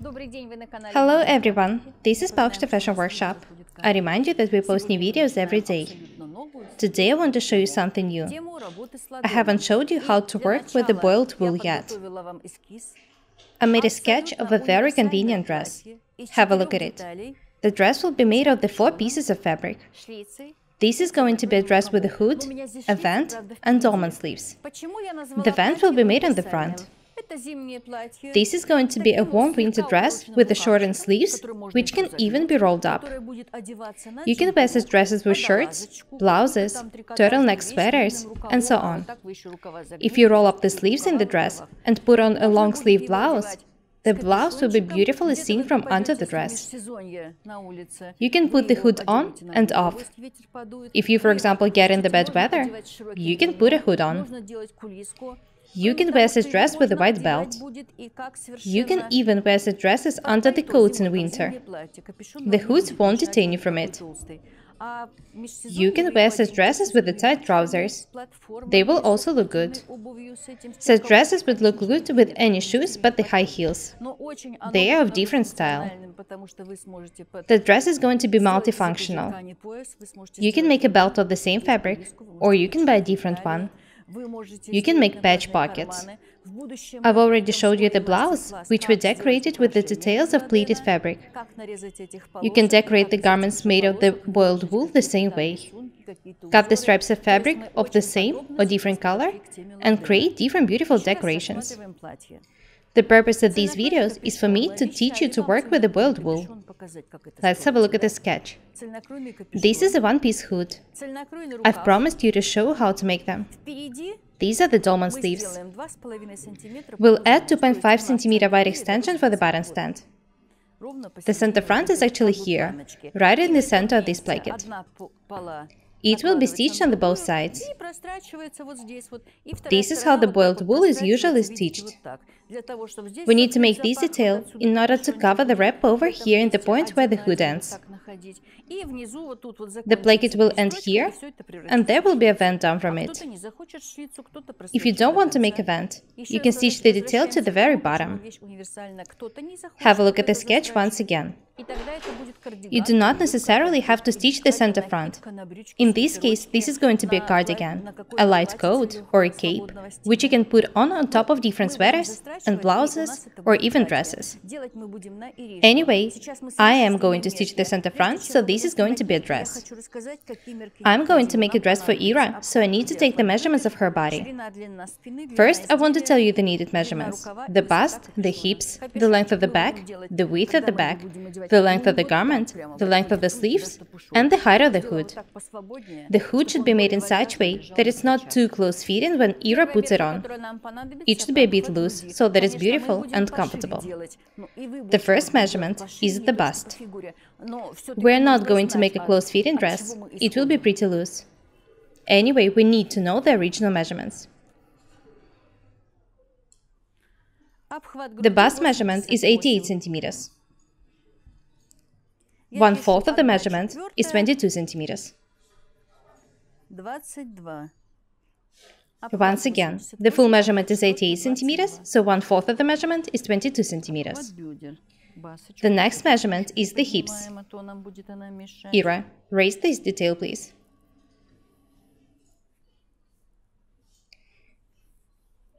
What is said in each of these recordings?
Hello everyone, this is Paukšta Fashion Workshop. I remind you that we post new videos every day. Today I want to show you something new. I haven't showed you how to work with the boiled wool yet. I made a sketch of a very convenient dress. Have a look at it. The dress will be made of the 4 pieces of fabric. This is going to be a dress with a hood, a vent and dolman sleeves. The vent will be made on the front. This is going to be a warm winter dress with the shortened sleeves, which can even be rolled up. You can wear such dresses with shirts, blouses, turtleneck sweaters, and so on. If you roll up the sleeves in the dress and put on a long-sleeve blouse, the blouse will be beautifully seen from under the dress. You can put the hood on and off. If you, for example, get in the bad weather, you can put a hood on. You can wear such dress with a white belt. You can even wear such dresses under the coats in winter. The hoods won't detain you from it. You can wear such dresses with the tight trousers. They will also look good. Such dresses would look good with any shoes but the high heels. They are of different style. The dress is going to be multifunctional. You can make a belt of the same fabric, or you can buy a different one. You can make patch pockets. I've already showed you the blouse, which we decorated with the details of pleated fabric. You can decorate the garments made of the boiled wool the same way. Cut the stripes of fabric of the same or different color and create different beautiful decorations. The purpose of these videos is for me to teach you to work with the boiled wool. Let's have a look at the sketch. This is a one-piece hood. I've promised you to show how to make them. These are the dolman sleeves. We'll add 2.5 cm wide extension for the button stand. The center front is actually here, right in the center of this placket. It will be stitched on both sides. This is how the boiled wool is usually stitched. We need to make this detail in order to cover the wrap over here in the point where the hood ends. The placket will end here, and there will be a vent down from it. If you don't want to make a vent, you can stitch the detail to the very bottom. Have a look at the sketch once again. You do not necessarily have to stitch the center front. In this case, this is going to be a cardigan, a light coat or a cape, which you can put on top of different sweaters and blouses or even dresses. Anyway, I am going to stitch the center front, so this is going to be a dress. I'm going to make a dress for Ira, so I need to take the measurements of her body. First, I want to tell you the needed measurements: the bust, the hips, the length of the back, the width of the back, the length of the garment, the length of the sleeves, and the height of the hood. The hood should be made in such a way that it's not too close-fitting when Ira puts it on. It should be a bit loose, so that it's beautiful and comfortable. The first measurement is the bust. We're not going to make a close-fitting dress, it will be pretty loose. Anyway, we need to know the original measurements. The bust measurement is 88 centimeters. 1/4 of the measurement is 22 centimeters. Once again, the full measurement is 88 centimeters, so 1/4 of the measurement is 22 centimeters. The next measurement is the hips. Ira, raise this detail, please.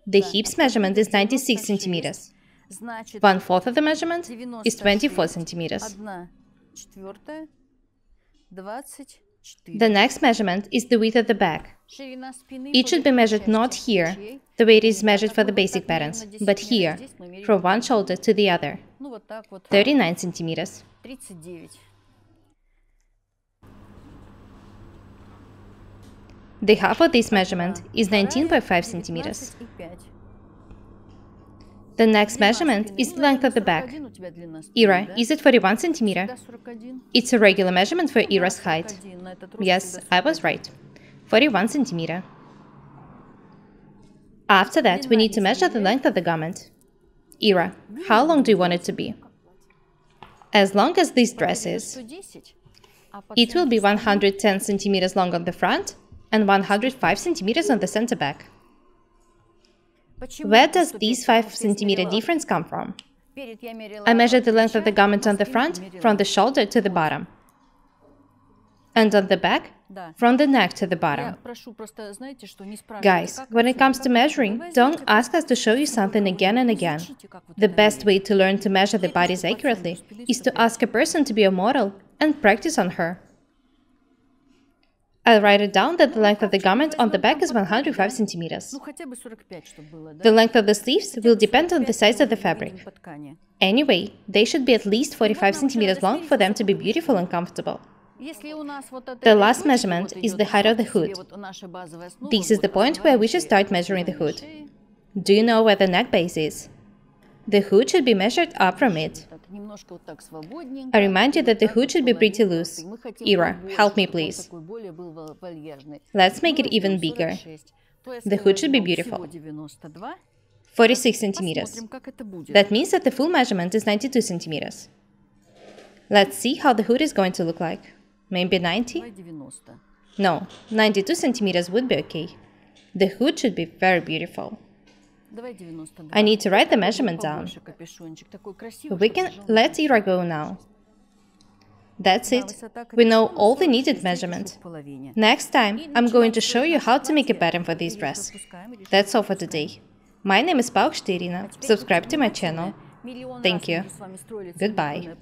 The hips measurement is 96 centimeters. 1/4 of the measurement is 24 centimeters. The next measurement is the width of the back. It should be measured not here, the way it is measured for the basic patterns, but here, from one shoulder to the other, 39 centimeters. The half of this measurement is 19.5 centimeters. The next measurement is the length of the back. Ira, is it 41 centimeter? It's a regular measurement for Ira's height. Yes, I was right. 41 centimeter. After that, we need to measure the length of the garment. Ira, how long do you want it to be? As long as this dress is. It will be 110 centimeters long on the front and 105 centimeters on the center back. Where does this 5 cm difference come from? I measured the length of the garment on the front, from the shoulder to the bottom. And on the back, from the neck to the bottom. Guys, when it comes to measuring, don't ask us to show you something again and again. The best way to learn to measure the bodies accurately is to ask a person to be a model and practice on her. I'll write it down that the length of the garment on the back is 105 centimeters. The length of the sleeves will depend on the size of the fabric. Anyway, they should be at least 45 centimeters long for them to be beautiful and comfortable. The last measurement is the height of the hood. This is the point where we should start measuring the hood. Do you know where the neck base is? The hood should be measured up from it. I remind you that the hood should be pretty loose. Ira, help me please. Let's make it even bigger. The hood should be beautiful. 46 centimeters. That means that the full measurement is 92 centimeters. Let's see how the hood is going to look like. Maybe 90? No, 92 centimeters would be okay. The hood should be very beautiful. I need to write the measurement down. We can let Ira go now. That's it. We know all the needed measurement. Next time, I'm going to show you how to make a pattern for this dress. That's all for today. My name is Paukšte Irina. Subscribe to my channel. Thank you. Goodbye.